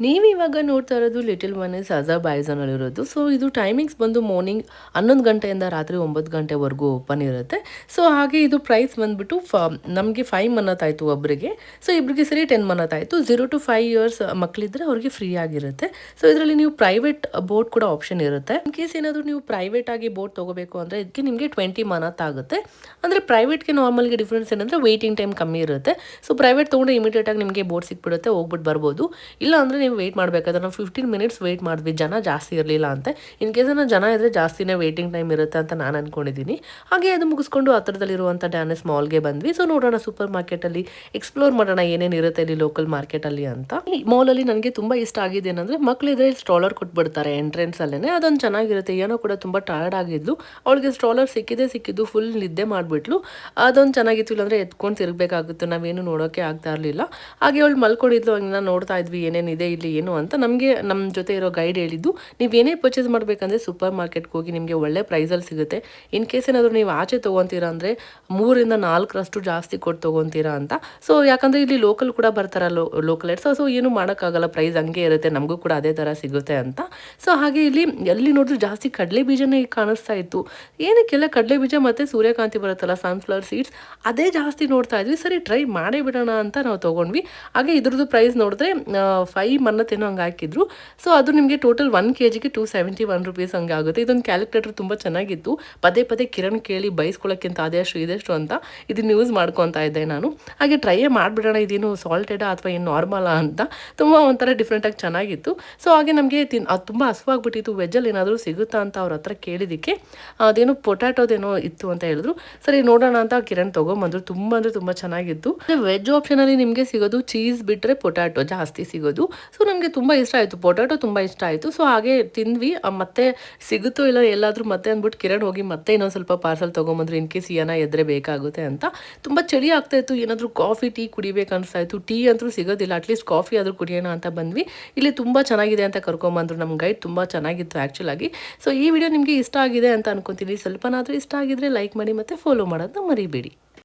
ನೀವಿವಾಗ ನೋಡ್ತಾ ಇರೋದು little Mann is ಅಜರ್ಬೈಜಾನಲ್ಲಿರೋದು. So ಇದು ಟೈಮಿಂಗ್ಸ್ ಬಂದು ಮಾರ್ನಿಂಗ್ 11 ಗಂಟೆಯಿಂದ ರಾತ್ರಿ 9 ಗಂಟೆವರೆಗೂ ಓಪನ್ ಇರುತ್ತೆ. ಸೊ ಹಾಗೆ ಇದು ಪ್ರೈಸ್ ಬಂದುಬಿಟ್ಟು ನಮಗೆ 5 ಮನ್ನತ್ ಆಯಿತು ಒಬ್ಬರಿಗೆ. ಸೊ ಇಬ್ಬರಿಗೆ ಸರಿ 10 ಮನ್ನತ್ ಆಯಿತು. 0 to 5 ಇಯರ್ಸ್ ಮಕ್ಕಳಿದ್ರೆ ಅವ್ರಿಗೆ ಫ್ರೀ ಆಗಿರುತ್ತೆ. ಸೊ ಇದರಲ್ಲಿ ನೀವು ಪ್ರೈವೇಟ್ ಬೋಟ್ ಕೂಡ ಆಪ್ಷನ್ ಇರುತ್ತೆ. ಇನ್ ಕೇಸ್ ಏನಾದರೂ ನೀವು ಪ್ರೈವೇಟ್ ಆಗಿ ಬೋಟ್ ತೊಗೋಬೇಕು ಅಂದರೆ ಇದಕ್ಕೆ ನಿಮಗೆ 20 ಮನ್ನತ್ ಆಗುತ್ತೆ. ಅಂದರೆ ಪ್ರೈವೇಟ್ಗೆ ನಾರ್ಮಲ್ಗೆ ಡಿಫ್ರೆನ್ಸ್ ಏನಂದರೆ ವೇಟಿಂಗ್ ಟೈಮ್ ಕಮ್ಮಿ ಇರುತ್ತೆ. ಸೊ ಪ್ರೈವೇಟ್ ತೊಗೊಂಡ್ರೆ ಇಮಿಡಿಯೇಟಾಗಿ ನಿಮಗೆ ಬೋಟ್ ಸಿಕ್ಬಿಡುತ್ತೆ, ಹೋಗ್ಬಿಟ್ಟು ಬರ್ಬೋದು. ಇಲ್ಲ ಅಂದರೆ ನೀವು ವೆಯ್ಟ್ ಮಾಡಬೇಕಾದ್ರೆ ನಾವು 15 ಮಿನಿಟ್ಸ್ ವೆಯ್ಟ್ ಮಾಡಿದ್ವಿ, ಜನ ಜಾಸ್ತಿ ಇರಲಿಲ್ಲ ಅಂತ. ಇನ್ ಕೇಸ್ ಜನ ಇದ್ದರೆ ಜಾಸ್ತಿನೇ ವೇಟಿಂಗ್ ಟೈಮ್ ಇರುತ್ತೆ ಅಂತ ನಾನು ಅಂದ್ಕೊಂಡಿದ್ದೀನಿ. ಹಾಗೆ ಅದು ಮುಗಿಸ್ಕೊಂಡು ಹತ್ರದಲ್ಲಿರುವಂಥ ಡ್ಯಾನಸ್ ಮಾಲ್ಗೆ ಬಂದ್ವಿ. ಸೊ ನೋಡೋಣ ಸೂಪರ್ ಮಾರ್ಕೆಟಲ್ಲಿ ಎಕ್ಸ್ಪ್ಲೋರ್ ಮಾಡೋಣ ಏನೇನು ಇರುತ್ತೆ ಇಲ್ಲಿ ಲೋಕಲ್ ಮಾರ್ಕೆಟಲ್ಲಿ ಅಂತ. ಈ ಮಾಲಲ್ಲಿ ನನಗೆ ತುಂಬ ಇಷ್ಟ ಆಗಿದೆ ಏನಂದರೆ ಮಕ್ಕಳಿದ್ರೆ ಸ್ಟ್ರಾಲರ್ ಕೊಟ್ಬಿಡ್ತಾರೆ ಎಂಟ್ರೆನ್ಸಲ್ಲೇ. ಅದೊಂದು ಚೆನ್ನಾಗಿರುತ್ತೆ. ಏನೋ ಕೂಡ ತುಂಬ ಟಯರ್ಡ್ ಆಗಿದ್ಲು, ಅವಳಿಗೆ ಸ್ಟ್ರಾಲರ್ ಸಿಕ್ಕಿದ್ದು ಫುಲ್ ನಿದ್ದೆ ಮಾಡಿಬಿಟ್ಲು. ಅದೊಂದು ಚೆನ್ನಾಗಿತ್ತು. ಇಲ್ಲಾಂದರೆ ಎತ್ಕೊಂಡು ತಿರುಗಬೇಕಾಗುತ್ತೆ, ನಾವೇನು ನೋಡೋಕ್ಕೆ ಆಗ್ತಾ ಇರಲಿಲ್ಲ. ಹಾಗೆ ಅವಳು ಮಲ್ಕೊಂಡಿದ್ಲು, ಹಂಗೆ ನೋಡ್ತಾ ಇದ್ವಿ ಏನೇನಿದೆ ಇಲ್ಲಿ ಏನು ಅಂತ. ನಮಗೆ ನಮ್ಮ ಜೊತೆ ಇರೋ ಗೈಡ್ ಹೇಳಿದ್ದು, ನೀವೇನೇ ಪರ್ಚೇಸ್ ಮಾಡಬೇಕಂದ್ರೆ ಸೂಪರ್ ಮಾರ್ಕೆಟ್ಗೆ ಹೋಗಿ ನಿಮಗೆ ಒಳ್ಳೆ ಪ್ರೈಸಲ್ಲಿ ಸಿಗುತ್ತೆ. ಇನ್ ಕೇಸ್ ಏನಾದರೂ ನೀವು ಆಚೆ ತೊಗೊತೀರಾ ಅಂದರೆ 3ರಿಂದ 4ರಷ್ಟು ಜಾಸ್ತಿ ಕೊಟ್ಟು ತೊಗೊತೀರಾ ಅಂತ. ಸೊ ಯಾಕಂದರೆ ಇಲ್ಲಿ ಲೋಕಲ್ ಕೂಡ ಬರ್ತಾರಲ್ಲ ಲೋಕಲ್ ಏಡ್ಸ್, ಸೊ ಏನು ಮಾಡೋಕ್ಕಾಗಲ್ಲ, ಪ್ರೈಸ್ ಹಂಗೆ ಇರುತ್ತೆ, ನಮಗೂ ಕೂಡ ಅದೇ ಥರ ಸಿಗುತ್ತೆ ಅಂತ. ಸೊ ಹಾಗೆ ಇಲ್ಲಿ ಎಲ್ಲಿ ನೋಡಿದ್ರು ಜಾಸ್ತಿ ಕಡಲೆ ಬೀಜನೇ ಕಾಣಿಸ್ತಾ ಇತ್ತು. ಏನಕ್ಕೆಲ್ಲ ಕಡಲೆ ಬೀಜ ಮತ್ತು ಸೂರ್ಯಕಾಂತಿ ಬರುತ್ತಲ್ಲ, ಸನ್ಫ್ಲವರ್ ಸೀಡ್ಸ್, ಅದೇ ಜಾಸ್ತಿ ನೋಡ್ತಾ ಇದ್ವಿ. ಸರಿ ಟ್ರೈ ಮಾಡೇ ಬಿಡೋಣ ಅಂತ ನಾವು ತೊಗೊಂಡ್ವಿ. ಹಾಗೆ ಇದ್ರದ್ದು ಪ್ರೈಸ್ ನೋಡಿದ್ರೆ 5 ಮನ್ನತ್ತೇನೋ ಹಂಗೆ ಹಾಕಿದ್ರು. ಸೊ ಅದು ನಿಮಗೆ ಟೋಟಲ್ 1 kgಗೆ 271 ರುಪೀಸ್ ಹಂಗೆ ಆಗುತ್ತೆ. ಇದೊಂದು ಕ್ಯಾಲ್ಕುಲೇಟರ್ ತುಂಬ ಚೆನ್ನಾಗಿತ್ತು. ಪದೇ ಕಿರಣ್ ಕೇಳಿ ಬೈಸ್ಕೊಳ್ಳೋಕ್ಕಿಂತ ಅದೆಷ್ಟು ಇದೆಷ್ಟು ಅಂತ ಇದನ್ನು ಯೂಸ್ ಮಾಡ್ಕೊತಾ ಇದ್ದೆ ನಾನು. ಹಾಗೆ ಟ್ರೈಯೇ ಮಾಡಿಬಿಡೋಣ, ಇದೇನು ಸಾಲ್ಟೆಡಾ ಅಥವಾ ಏನು ನಾರ್ಮಲಾ ಅಂತ. ತುಂಬ ಒಂಥರ ಡಿಫ್ರೆಂಟಾಗಿ ಚೆನ್ನಾಗಿತ್ತು. ಸೊ ಹಾಗೆ ನಮಗೆ ಅದು ತುಂಬ ಹಸುವಾಗ್ಬಿಟ್ಟಿತ್ತು. ವೆಜ್ಜಲ್ಲಿ ಏನಾದರೂ ಸಿಗುತ್ತಾ ಅಂತ ಅವ್ರ ಹತ್ರ ಕೇಳಿದ್ದಕ್ಕೆ ಅದೇನೋ ಪೊಟ್ಯಾಟೋದೇನೋ ಇತ್ತು ಅಂತ ಹೇಳಿದ್ರು. ಸರಿ ನೋಡೋಣ ಅಂತ ಕಿರಣ್ ತೊಗೊಂಬಂದ್ರು. ತುಂಬ ಅಂದರೆ ತುಂಬ ಚೆನ್ನಾಗಿತ್ತು. ವೆಜ್ ಆಪ್ಷನಲ್ಲಿ ನಿಮಗೆ ಸಿಗೋದು ಚೀಸ್ ಬಿಟ್ಟರೆ ಪೊಟ್ಯಾಟೊ ಜಾಸ್ತಿ ಸಿಗೋದು. ಸೊ ನಮಗೆ ತುಂಬ ಇಷ್ಟ ಆಯಿತು, ಪೊಟ್ಯಾಟೊ ತುಂಬ ಇಷ್ಟ ಆಯಿತು. ಸೊ ಹಾಗೆ ತಿಂದ್ವಿ. ಮತ್ತೆ ಸಿಗುತ್ತೋ ಇಲ್ಲ ಎಲ್ಲಾದರೂ ಮತ್ತೆ ಅಂದ್ಬಿಟ್ಟು ಕಿರಣ್ ಹೋಗಿ ಮತ್ತೆ ಇನ್ನೊಂದು ಸ್ವಲ್ಪ ಪಾರ್ಸಲ್ ತೊಗೊಂಬಂದ್ರು, ಇನ್ ಕೇಸ್ ಏನ ಎದ್ರೆ ಬೇಕಾಗುತ್ತೆ ಅಂತ. ತುಂಬ ಚಳಿ ಆಗ್ತಾ ಇತ್ತು, ಏನಾದರೂ ಕಾಫಿ ಟೀ ಕುಡಿಬೇಕು ಅನಿಸ್ತಾ ಇತ್ತು. ಟೀ ಅಂತೂ ಸಿಗೋದಿಲ್ಲ, ಅಟ್ಲೀಸ್ಟ್ ಕಾಫಿ ಆದರೂ ಕುಡಿಯೋಣ ಅಂತ ಬಂದ್ವಿ. ಇಲ್ಲಿ ತುಂಬ ಚೆನ್ನಾಗಿದೆ ಅಂತ ಕರ್ಕೊಂಬಂದ್ರು ನಮ್ಮ ಗೈಡ್. ತುಂಬ ಚೆನ್ನಾಗಿತ್ತು ಆ್ಯಕ್ಚುಲಾಗಿ. ಸೊ ಈ ವಿಡಿಯೋ ನಿಮಗೆ ಇಷ್ಟ ಆಗಿದೆ ಅಂತ ಅನ್ಕೊತೀನಿ. ಸ್ವಲ್ಪನಾದರೂ ಇಷ್ಟ ಆಗಿದ್ರೆ ಲೈಕ್ ಮಾಡಿ ಮತ್ತು ಫಾಲೋ ಮಾಡೋದನ್ನ ಮರಿಬೇಡಿ.